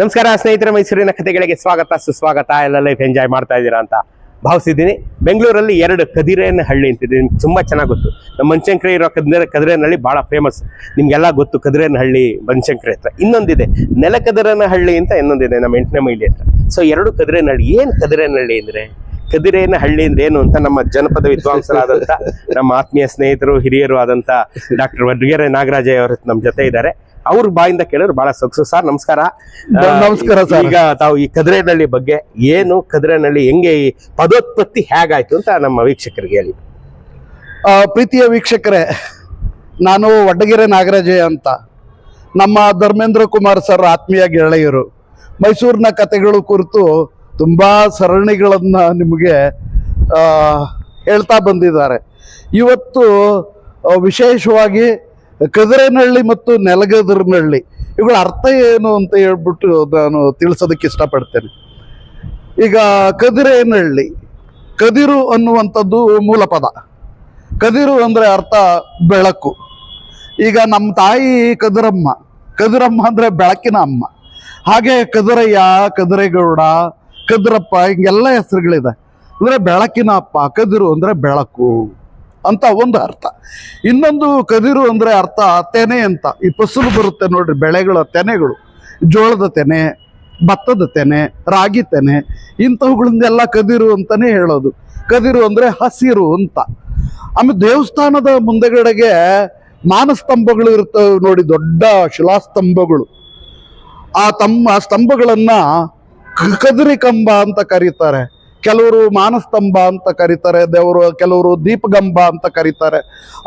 ನಮಸ್ಕಾರ ಸ್ನೇಹಿತರೆ, ಮೈಸೂರಿನ ಕಥೆಗಳಿಗೆ ಸ್ವಾಗತ ಸುಸ್ವಾಗತ. ಎಲ್ಲ ಲೈಫ್ ಎಂಜಾಯ್ ಮಾಡ್ತಾ ಇದ್ದೀರಾ ಅಂತ ಭಾವಿಸಿದ್ದೀನಿ. ಬೆಂಗಳೂರಲ್ಲಿ 2 ಕದಿರೇನಹಳ್ಳಿ ಅಂತಿದೆ, ನಿಮ್ಗೆ ತುಂಬ ಚೆನ್ನಾಗಿ ಗೊತ್ತು. ನಮ್ಮ ಬನಶಂಕರಿ ಇರೋ ಕದಿರೇನಹಳ್ಳಿ ಭಾಳ ಫೇಮಸ್, ನಿಮಗೆಲ್ಲ ಗೊತ್ತು. ಕದಿರೇನಹಳ್ಳಿ ಬನಶಂಕರಿ ಹತ್ರ ಇನ್ನೊಂದಿದೆ, ನೆಲಕದಿರೇನಹಳ್ಳಿ ಅಂತ ಇನ್ನೊಂದಿದೆ ನಮ್ಮ 8ನೇ ಮೈಲಿ ಹತ್ರ. ಸೊ 2 ಕದಿರೇನಹಳ್ಳಿ. ಏನು ಕದಿರೇನಹಳ್ಳಿ ಅಂದರೆ, ಕದಿರೇನಹಳ್ಳಿ ಅಂದ್ರೆ ಏನು ಅಂತ ನಮ್ಮ ಜನಪದ ವಿದ್ವಾಂಸರಾದಂಥ ನಮ್ಮ ಆತ್ಮೀಯ ಸ್ನೇಹಿತರು ಹಿರಿಯರು ಆದಂಥ ಡಾಕ್ಟರ್ ವಡ್ಗೆರೆ ನಾಗರಾಜ ಅವರು ನಮ್ಮ ಜೊತೆ ಇದ್ದಾರೆ. ಅವ್ರ ಬಾಯಿಂದ ಕೇಳಿದ್ರು ಬಹಳ ಸೊಗಸು. ಸರ್ ನಮಸ್ಕಾರ. ನಮಸ್ಕಾರ ಸರ್. ಈಗ ತಾವು ಈ ಕದಿರೇನಹಳ್ಳಿ ಬಗ್ಗೆ ಏನು, ಕದಿರೇನಹಳ್ಳಿ ಹೆಂಗೆ, ಈ ಪದೋತ್ಪತ್ತಿ ಹೇಗಾಯ್ತು ಅಂತ ನಮ್ಮ ವೀಕ್ಷಕರಿಗೆ ಹೇಳಿ. ಪ್ರೀತಿಯ ವೀಕ್ಷಕರೇ, ನಾನು ವಡ್ಡಗೆರೆ ನಾಗರಾಜಯ್ಯ ಅಂತ, ನಮ್ಮ ಧರ್ಮೇಂದ್ರ ಕುಮಾರ್ ಸರ್ ಆತ್ಮೀಯ ಗೆಳೆಯರು. ಮೈಸೂರಿನ ಕಥೆಗಳು ಕುರಿತು ತುಂಬಾ ಸರಣಿಗಳನ್ನ ನಿಮಗೆ ಹೇಳ್ತಾ ಬಂದಿದ್ದಾರೆ. ಇವತ್ತು ವಿಶೇಷವಾಗಿ ಕದಿರೇನಹಳ್ಳಿ ಮತ್ತು ನೆಲಗದಿರನಹಳ್ಳಿ ಇವುಗಳ ಅರ್ಥ ಏನು ಅಂತ ಹೇಳ್ಬಿಟ್ಟು ನಾನು ತಿಳಿಸೋದಕ್ಕೆ ಇಷ್ಟಪಡ್ತೇನೆ. ಈಗ ಕದಿರೇನಹಳ್ಳಿ, ಕದಿರು ಅನ್ನುವಂಥದ್ದು ಮೂಲ ಪದ. ಕದಿರು ಅಂದರೆ ಅರ್ಥ ಬೆಳಕು. ಈಗ ನಮ್ಮ ತಾಯಿ ಕದಿರಮ್ಮ, ಕದಿರಮ್ಮ ಅಂದರೆ ಬೆಳಕಿನ ಅಮ್ಮ. ಹಾಗೆ ಕದಿರಯ್ಯ, ಕದಿರೇಗೌಡ, ಕದಿರಪ್ಪ ಹಿಂಗೆಲ್ಲ ಹೆಸರುಗಳಿದೆ. ಅಂದರೆ ಬೆಳಕಿನ ಅಪ್ಪ. ಕದಿರು ಅಂದರೆ ಬೆಳಕು ಅಂತ ಒಂದು ಅರ್ಥ. ಇನ್ನೊಂದು ಕದಿರು ಅಂದರೆ ಅರ್ಥ ತೆನೆ ಅಂತ. ಈ ಫಸಲು ಬರುತ್ತೆ ನೋಡ್ರಿ, ಬೆಳೆಗಳ ತೆನೆಗಳು, ಜೋಳದ ತೆನೆ, ಭತ್ತದ ತೆನೆ, ರಾಗಿ ತೆನೆ, ಇಂಥವುಗಳಿಂದೆಲ್ಲ ಕದಿರು ಅಂತಾನೆ ಹೇಳೋದು. ಕದಿರು ಅಂದರೆ ಹಸಿರು ಅಂತ. ಆಮೇಲೆ ದೇವಸ್ಥಾನದ ಮುಂದೆಗಡೆಗೆ ಮಾನಸ್ತಂಭಗಳು ಇರ್ತವೆ ನೋಡಿ, ದೊಡ್ಡ ಶಿಲಾಸ್ತಂಭಗಳು. ಆ ಸ್ತಂಭಗಳನ್ನ ಕದಿರಿ ಕಂಬ ಅಂತ ಕರೀತಾರೆ. ಕೆಲವರು ಮಾನಸ್ತಂಭ ಅಂತ ಕರೀತಾರೆ, ಕೆಲವರು ದೀಪಗಂಬ ಅಂತ ಕರೀತಾರೆ.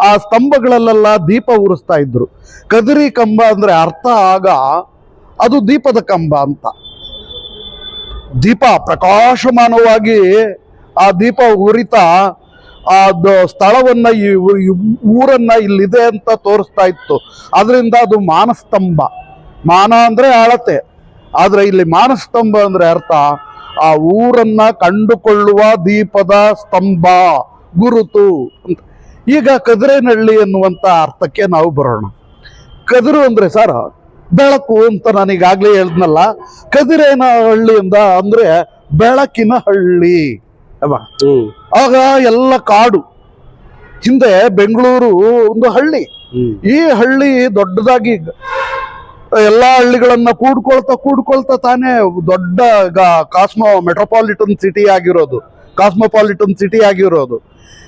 ಆ ಸ್ತಂಭಗಳಲ್ಲೆಲ್ಲ ದೀಪ ಉರಿಸ್ತಾ ಇದ್ರು. ಕದಿರಿ ಕಂಬ ಅಂದ್ರೆ ಅರ್ಥ ಆಗ ಅದು ದೀಪದ ಕಂಬ ಅಂತ. ದೀಪ ಪ್ರಕಾಶಮಾನವಾಗಿ ಆ ದೀಪ ಉರಿತಾ ಆ ಸ್ಥಳವನ್ನ, ಊರನ್ನ ಇಲ್ಲಿದೆ ಅಂತ ತೋರಿಸ್ತಾ ಇತ್ತು. ಅದರಿಂದ ಅದು ಮಾನಸ್ತಂಭ. ಮಾನ ಅಂದ್ರೆ ಅಳತೆ, ಆದ್ರೆ ಇಲ್ಲಿ ಮಾನಸ್ತಂಭ ಅಂದ್ರೆ ಅರ್ಥ ಆ ಊರನ್ನ ಕಂಡುಕೊಳ್ಳುವ ದೀಪದ ಸ್ತಂಭ, ಗುರುತು ಅಂತ. ಈಗ ಕದಿರೇನಹಳ್ಳಿ ಎನ್ನುವಂತ ಅರ್ಥಕ್ಕೆ ನಾವು ಬರೋಣ. ಕದಿರು ಅಂದ್ರೆ ಸರ್ ಬೆಳಕು ಅಂತ ನಾನು ಈಗಾಗಲೇ ಹೇಳಿದ್ನಲ್ಲ. ಕದಿರೇನಹಳ್ಳಿ ಅಂದ್ರೆ ಬೆಳಕಿನ ಹಳ್ಳಿ ಅಲ್ವಾ. ಆಗ ಎಲ್ಲ ಕಾಡು. ಹಿಂದೆ ಬೆಂಗಳೂರು ಒಂದು ಹಳ್ಳಿ. ಈ ಹಳ್ಳಿ ದೊಡ್ಡದಾಗಿ ಎಲ್ಲಾ ಹಳ್ಳಿಗಳನ್ನ ಕೂಡ್ಕೊಳ್ತಾ ತಾನೇ ದೊಡ್ಡ ಮೆಟ್ರೋಪಾಲಿಟನ್ ಸಿಟಿ ಆಗಿರೋದು.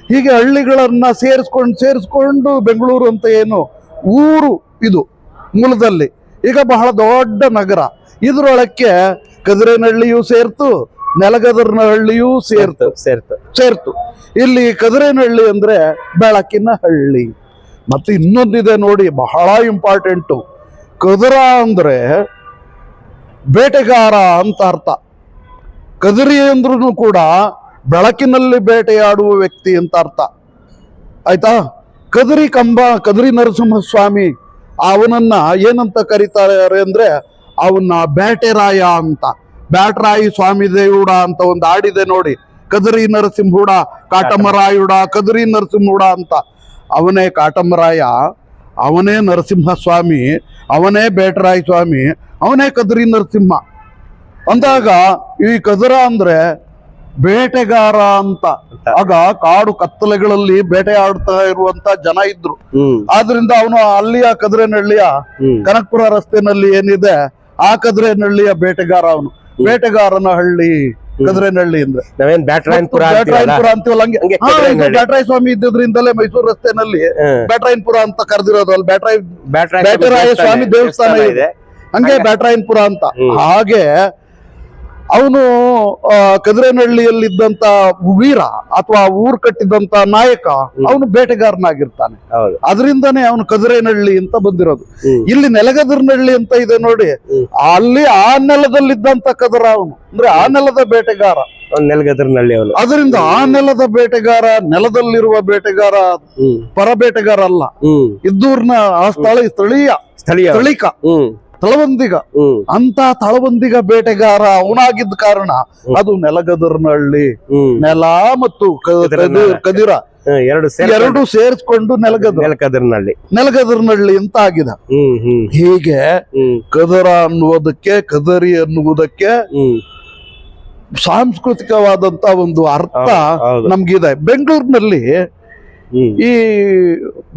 ಹೀಗೆ ಹಳ್ಳಿಗಳನ್ನ ಸೇರಿಸ್ಕೊಂಡು ಬೆಂಗಳೂರು ಅಂತ ಏನು ಊರು ಇದು ಮೂಲದಲ್ಲಿ. ಈಗ ಬಹಳ ದೊಡ್ಡ ನಗರ. ಇದ್ರೊಳಕ್ಕೆ ಕದಿರೇನಹಳ್ಳಿಯೂ ಸೇರ್ತು, ನೆಲಗದಿರನಹಳ್ಳಿಯೂ ಸೇರ್ತು. ಇಲ್ಲಿ ಕದಿರೇನಹಳ್ಳಿ ಅಂದ್ರೆ ಬೆಳಕಿನ ಹಳ್ಳಿ. ಮತ್ತೆ ಇನ್ನೊಂದಿದೆ ನೋಡಿ, ಬಹಳ ಇಂಪಾರ್ಟೆಂಟು. ಕದಿರ ಅಂದ್ರೆ ಬೇಟೆಗಾರ ಅಂತ ಅರ್ಥ. ಕದಿರಿ ಅಂದ್ರೂ ಕೂಡ ಬೆಳಕಿನಲ್ಲಿ ಬೇಟೆಯಾಡುವ ವ್ಯಕ್ತಿ ಅಂತ ಅರ್ಥ. ಆಯ್ತಾ. ಕದಿರಿ ಕಂಬ, ಕದಿರಿ ನರಸಿಂಹಸ್ವಾಮಿ, ಅವನನ್ನ ಏನಂತ ಕರೀತಾರೆ ಅಂದ್ರೆ ಅವನ್ನ ಬೇಟೆರಾಯ ಅಂತ. ಬ್ಯಾಟರಾಯಿ ಸ್ವಾಮಿ ದೇವುಡ ಅಂತ ಒಂದು ಹಾಡಿದೆ ನೋಡಿ, ಕದಿರಿ ನರಸಿಂಹುಡ ಕಾಟಮರಾಯುಡ, ಕದಿರಿ ನರಸಿಂಹುಡ ಅಂತ. ಅವನೇ ಕಾಟಮರಾಯ, ಅವನೇ ನರಸಿಂಹಸ್ವಾಮಿ, ಅವನೇ ಬೇಟರಾಯ ಸ್ವಾಮಿ, ಅವನೇ ಕದಿರಿ ನರಸಿಂಹ ಅಂದಾಗ ಈ ಕದಿರ ಅಂದ್ರೆ ಬೇಟೆಗಾರ ಅಂತ. ಆಗ ಕಾಡು ಕತ್ತಲೆಗಳಲ್ಲಿ ಬೇಟೆಯಾಡ್ತಾ ಇರುವಂತ ಜನ ಇದ್ರು. ಆದ್ರಿಂದ ಅವನು ಅಲ್ಲಿಯ ಕದಿರೇನಹಳ್ಳಿಯ ಕನಕಪುರ ರಸ್ತೆನಲ್ಲಿ ಏನಿದೆ ಆ ಕದಿರೇನಹಳ್ಳಿಯ ಬೇಟೆಗಾರ. ಅವನು ಬೇಟೆಗಾರನ ಹಳ್ಳಿ ಕದಿರೇನಹಳ್ಳಿ ಅಂದ್ರೆ. ನಾವೇನ್ ಬ್ಯಾಟರಾಯನ್ಪುರ ಅಂತೀವಲ್ಲ, ಬ್ಯಾಟರಾಯ ಸ್ವಾಮಿ ಇದ್ದಿದ್ರಿಂದಲೇ ಮೈಸೂರು ರಸ್ತೆನಲ್ಲಿ ಬ್ಯಾಟರಾಯನ್ಪುರ ಅಂತ ಕರೆದಿರೋದು. ಅಲ್ಲಿ ಬೇಟರಾಯ ಸ್ವಾಮಿ ದೇವಸ್ಥಾನ ಇದೆ, ಹಂಗೆ ಬ್ಯಾಟರಾಯನ್ಪುರ ಅಂತ. ಹಾಗೆ ಅವನು ಕದಿರೇನಹಳ್ಳಿಯಲ್ಲಿದ್ದಂತ ವೀರ ಅಥವಾ ಊರ್ ಕಟ್ಟಿದಂತ ನಾಯಕ, ಅವನು ಬೇಟೆಗಾರನಾಗಿರ್ತಾನೆ. ಅದರಿಂದಾನೇ ಅವನು ಕದಿರೇನಹಳ್ಳಿ ಅಂತ ಬಂದಿರೋದು. ಇಲ್ಲಿ ನೆಲಗದಿರನಹಳ್ಳಿ ಅಂತ ಇದೆ ನೋಡಿ, ಅಲ್ಲಿ ಆ ನೆಲದಲ್ಲಿದ್ದಂತ ಕದಿರ ಅವನು, ಅಂದ್ರೆ ಆ ನೆಲದ ಬೇಟೆಗಾರ ನೆಲಗದಿರನಹಳ್ಳಿ ಅವನು. ಅದರಿಂದ ಆ ನೆಲದ ಬೇಟೆಗಾರ, ನೆಲದಲ್ಲಿರುವ ಬೇಟೆಗಾರ, ಪರ ಬೇಟೆಗಾರ ಅಲ್ಲ. ಇದ್ದೂರ್ನ ಆ ಸ್ಥಳೀಕ ತಳವಂದಿಗ. ಅಂತ ತಳವಂದಿಗ ಬೇಟೆಗಾರ ಅವನಾಗಿದ್ದ ಕಾರಣ ಅದು ನೆಲಗದರ್ನಹಳ್ಳಿ. ನೆಲ ಮತ್ತು ಕದಿರ ಎರಡು ಸೇರಿಸ್ಕೊಂಡು ನೆಲಗದರ್ನಹಳ್ಳಿ ಅಂತ ಆಗಿದೆ. ಹೀಗೆ ಕದರ ಅನ್ನುವುದಕ್ಕೆ, ಕದರಿ ಅನ್ನುವುದಕ್ಕೆ ಸಾಂಸ್ಕೃತಿಕವಾದಂತ ಒಂದು ಅರ್ಥ ನಮ್ಗಿದೆ. ಬೆಂಗಳೂರಿನಲ್ಲಿ ಈ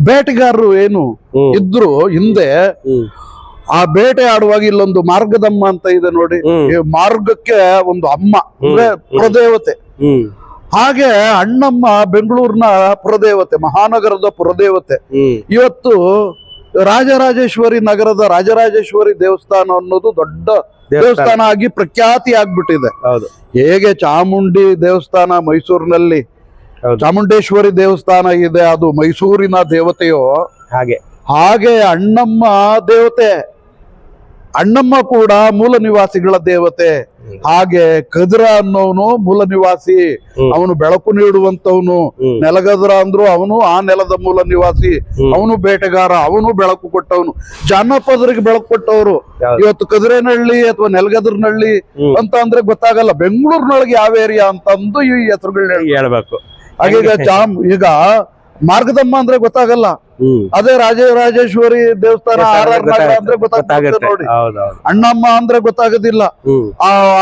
ಬೇಟೆಗಾರರು ಏನು ಇದ್ರು ಹಿಂದೆ, ಆ ಬೇಟೆ ಆಡುವಾಗ ಇಲ್ಲೊಂದು ಮಾರ್ಗದಮ್ಮ ಅಂತ ಇದೆ ನೋಡಿ. ಈ ಮಾರ್ಗಕ್ಕೆ ಒಂದು ಅಮ್ಮ ಅಂದ್ರೆ ಪುರದೇವತೆ. ಹಾಗೆ ಅಣ್ಣಮ್ಮ ಬೆಂಗಳೂರಿನ ಪುರದೇವತೆ, ಮಹಾನಗರದ ಪುರದೇವತೆ. ಇವತ್ತು ರಾಜರಾಜೇಶ್ವರಿ ನಗರದ ರಾಜರಾಜೇಶ್ವರಿ ದೇವಸ್ಥಾನ ಅನ್ನೋದು ದೊಡ್ಡ ದೇವಸ್ಥಾನ ಆಗಿ ಪ್ರಖ್ಯಾತಿ ಆಗ್ಬಿಟ್ಟಿದೆ. ಹೇಗೆ ಚಾಮುಂಡಿ ದೇವಸ್ಥಾನ ಮೈಸೂರಿನಲ್ಲಿ ಚಾಮುಂಡೇಶ್ವರಿ ದೇವಸ್ಥಾನ ಇದೆ, ಅದು ಮೈಸೂರಿನ ದೇವತೆಯೋ ಹಾಗೆ ಅಣ್ಣಮ್ಮ ದೇವತೆ. ಅಣ್ಣಮ್ಮ ಕೂಡ ಮೂಲ ನಿವಾಸಿಗಳ ದೇವತೆ. ಹಾಗೆ ಕದ್ರ ಅನ್ನೋನು ಮೂಲ ನಿವಾಸಿ, ಅವನು ಬೆಳಕು ನೀಡುವಂತವನು. ನೆಲಗದ್ರ ಅಂದ್ರು ಅವನು ಆ ನೆಲದ ಮೂಲ ನಿವಾಸಿ, ಅವನು ಬೇಟೆಗಾರ, ಅವನು ಬೆಳಕು ಕೊಟ್ಟವನು. ಜಾನಪದರಿಗೆ ಬೆಳಕು ಕೊಟ್ಟವರು. ಇವತ್ತು ಕದಿರೇನಹಳ್ಳಿ ಅಥವಾ ನೆಲಗದ್ರನಹಳ್ಳಿ ಅಂತ ಅಂದ್ರೆ ಗೊತ್ತಾಗಲ್ಲ, ಬೆಂಗಳೂರಿನೊಳಗೆ ಯಾವ ಏರಿಯಾ ಅಂತಂದು ಈ ಹೆಸರುಗಳನ್ನ ಹೇಳ್ಬೇಕು. ಹಾಗೀಗ ಈಗ ಮಾರ್ಗದಮ್ಮ ಅಂದ್ರೆ ಗೊತ್ತಾಗಲ್ಲ, ಅದೇ ರಾಜರಾಜೇಶ್ವರಿ ದೇವಸ್ಥಾನ ಅಂದ್ರೆ ಗೊತ್ತಾಗುತ್ತೆ ನೋಡಿ. ಅಣ್ಣಮ್ಮ ಅಂದ್ರೆ ಗೊತ್ತಾಗೋದಿಲ್ಲ,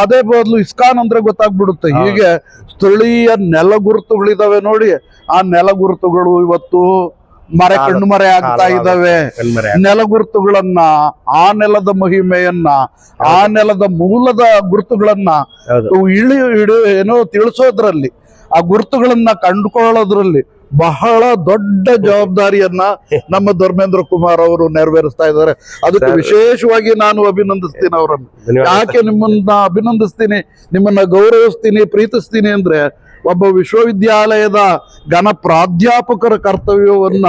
ಅದೇ ಬದಲು ಇಸ್ಕಾನ್ ಅಂದ್ರೆ ಗೊತ್ತಾಗ್ಬಿಡುತ್ತೆ. ಹೀಗೆ ಸ್ಥಳೀಯ ನೆಲಗುರುತುಗಳಿದಾವೆ ನೋಡಿ. ಆ ನೆಲಗುರುತುಗಳು ಇವತ್ತು ಕಣ್ಣು ಮರೆ ಆಗ್ತಾ ಇದಾವೆ. ನೆಲಗುರುತುಗಳನ್ನ, ಆ ನೆಲದ ಮಹಿಮೆಯನ್ನ, ಆ ನೆಲದ ಮೂಲದ ಗುರುತುಗಳನ್ನ ಏನೋ ತಿಳಿಸೋದ್ರಲ್ಲಿ, ಆ ಗುರುತುಗಳನ್ನ ಕಂಡುಕೊಳ್ಳೋದ್ರಲ್ಲಿ ಬಹಳ ದೊಡ್ಡ ಜವಾಬ್ದಾರಿಯನ್ನ ನಮ್ಮ ಧರ್ಮೇಂದ್ರ ಕುಮಾರ್ ಅವರು ನೆರವೇರಿಸ್ತಾ ಇದ್ದಾರೆ. ಅದಕ್ಕೆ ವಿಶೇಷವಾಗಿ ನಾನು ಅಭಿನಂದಿಸ್ತೀನಿ ಅವರನ್ನು. ಯಾಕೆ ನಿಮ್ಮನ್ನ ಅಭಿನಂದಿಸ್ತೀನಿ, ನಿಮ್ಮನ್ನ ಗೌರವಿಸ್ತೀನಿ, ಪ್ರೀತಿಸ್ತೀನಿ ಅಂದ್ರೆ, ಒಬ್ಬ ವಿಶ್ವವಿದ್ಯಾಲಯದ ಘನ ಪ್ರಾಧ್ಯಾಪಕರ ಕರ್ತವ್ಯವನ್ನ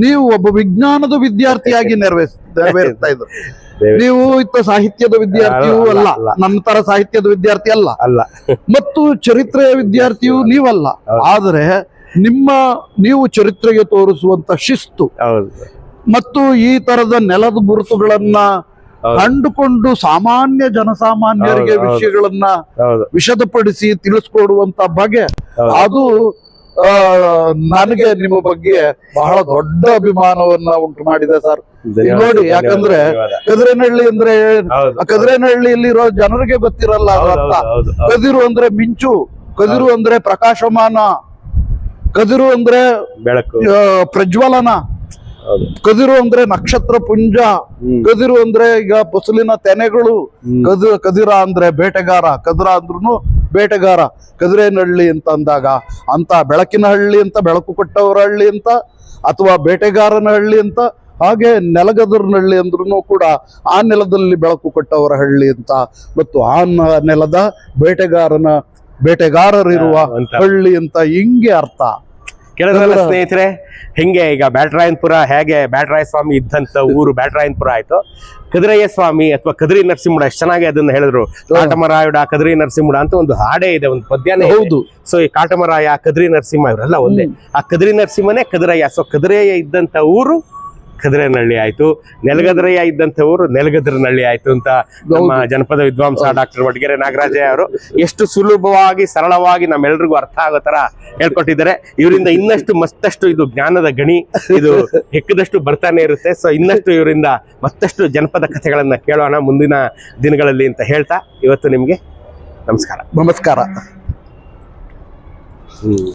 ನೀವು ಒಬ್ಬ ವಿಜ್ಞಾನದ ವಿದ್ಯಾರ್ಥಿಯಾಗಿ ನೆರವೇರಿಸ್ತಾ ಇದ್ರು. ನೀವು ಸಾಹಿತ್ಯದ ವಿದ್ಯಾರ್ಥಿಯೂ ಅಲ್ಲ, ನನ್ನ ತರ ಸಾಹಿತ್ಯದ ವಿದ್ಯಾರ್ಥಿ ಅಲ್ಲ, ಮತ್ತು ಚರಿತ್ರೆಯ ವಿದ್ಯಾರ್ಥಿಯೂ ನೀವಲ್ಲ. ಆದರೆ ನೀವು ಚರಿತ್ರೆಗೆ ತೋರಿಸುವಂತ ಶಿಸ್ತು ಮತ್ತು ಈ ತರದ ನೆಲದ ಗುರುತುಗಳನ್ನ ಕಂಡುಕೊಂಡು ಸಾಮಾನ್ಯ ಜನಸಾಮಾನ್ಯರಿಗೆ ವಿಷಯಗಳನ್ನ ವಿಶದಪಡಿಸಿ ತಿಳಿಸ್ಕೊಡುವಂತ ಬಗೆ, ಅದು ನನಗೆ ನಿಮ್ಮ ಬಗ್ಗೆ ಬಹಳ ದೊಡ್ಡ ಅಭಿಮಾನವನ್ನ ಉಂಟು ಮಾಡಿದೆ ಸರ್. ನೋಡಿ, ಯಾಕಂದ್ರೆ ಕದಿರೇನಹಳ್ಳಿ ಅಂದ್ರೆ ಕದಿರೇನಹಳ್ಳಿಯಲ್ಲಿರೋ ಜನರಿಗೆ ಗೊತ್ತಿರಲ್ಲ ಅದರ ಅರ್ಥ. ಕದಿರು ಅಂದ್ರೆ ಮಿಂಚು, ಕದಿರು ಅಂದ್ರೆ ಪ್ರಕಾಶಮಾನ, ಕದಿರು ಅಂದ್ರೆ ಬೆಳಕು, ಪ್ರಜ್ವಲನ, ಕದಿರು ಅಂದ್ರೆ ನಕ್ಷತ್ರ ಪುಂಜ, ಕದಿರು ಅಂದ್ರೆ ಈಗ ಫಸಲಿನ ತೆನೆಗಳು. ಕದಿರ ಅಂದ್ರೆ ಬೇಟೆಗಾರ, ಕದಿರ ಅಂದ್ರೂ ಬೇಟೆಗಾರ. ಕದಿರೇನಹಳ್ಳಿ ಅಂತ ಅಂದಾಗ ಅಂತ ಬೆಳಕಿನ ಹಳ್ಳಿ ಅಂತ, ಬೆಳಕು ಕೊಟ್ಟವರ ಹಳ್ಳಿ ಅಂತ, ಅಥವಾ ಬೇಟೆಗಾರನ ಹಳ್ಳಿ ಅಂತ. ಹಾಗೆ ನೆಲಗದರ್ನಹಳ್ಳಿ ಅಂದ್ರೂ ಕೂಡ ಆ ನೆಲದಲ್ಲಿ ಬೆಳಕು ಕೊಟ್ಟವರ ಹಳ್ಳಿ ಅಂತ, ಮತ್ತು ಆ ನೆಲದ ಬೇಟೆಗಾರರಿರುವ ಹಳ್ಳಿ ಅಂತ ಹಿಂಗೆ ಅರ್ಥ. ಕೇಳಿದ್ರಲ್ಲ ಸ್ನೇಹಿತರೆ, ಹಿಂಗೆ ಈಗ ಬ್ಯಾಟರಾಯನಪುರ ಹೇಗೆ ಬ್ಯಾಟರಾಯ ಸ್ವಾಮಿ ಇದ್ದಂತ ಊರು ಬ್ಯಾಟರಾಯನಪುರ ಆಯ್ತು, ಕದಿರಯ್ಯ ಸ್ವಾಮಿ ಅಥವಾ ಕದಿರಿ ನರಸಿಂಹುಡ ಎಷ್ಟು ಚೆನ್ನಾಗಿ ಅದನ್ನ ಹೇಳಿದ್ರು. ಕಾಟಮರಾಯುಡ ಕದಿರಿ ನರಸಿಂಹುಡ ಅಂತ ಒಂದು ಹಾಡೇ ಇದೆ, ಒಂದು ಪದ್ಯನೇ. ಹೌದು. ಸೊ ಈ ಕಾಟಮರಾಯ, ಕದಿರಿ ನರಸಿಂಹ ಇವರೆಲ್ಲ ಒಂದೇ. ಆ ಕದಿರಿ ನರಸಿಂಹನೇ ಕದಿರಯ್ಯ. ಸೊ ಕದಿರಯ್ಯ ಇದ್ದಂತ ಊರು ಕದಿರೇನಹಳ್ಳಿ ಆಯ್ತು, ನೆಲಗದ್ರಯ್ಯ ಇದ್ದಂತ ಊರು ನೆಲಗದ್ರನಹಳ್ಳಿ ಆಯ್ತು ಅಂತ ನಮ್ಮ ಜನಪದ ವಿದ್ವಾಂಸ ಡಾಕ್ಟರ್ ವಡ್ಗೆರೆ ನಾಗರಾಜಯ್ಯ ಅವರು ಎಷ್ಟು ಸುಲಭವಾಗಿ ಸರಳವಾಗಿ ನಮ್ಮೆಲ್ರಿಗೂ ಅರ್ಥ ಆಗೋ ತರ ಹೇಳ್ಕೊಟ್ಟಿದ್ದಾರೆ. ಇವರಿಂದ ಇನ್ನಷ್ಟು ಮತ್ತಷ್ಟು ಇದು ಜ್ಞಾನದ ಗಣಿ, ಇದು ಹೆಕ್ಕದಷ್ಟು ಬರ್ತಾನೆ ಇರುತ್ತೆ. ಸೊ ಇನ್ನಷ್ಟು ಇವರಿಂದ ಮತ್ತಷ್ಟು ಜನಪದ ಕಥೆಗಳನ್ನ ಕೇಳೋಣ ಮುಂದಿನ ದಿನಗಳಲ್ಲಿ ಅಂತ ಹೇಳ್ತಾ ಇವತ್ತು ನಿಮ್ಗೆ ನಮಸ್ಕಾರ.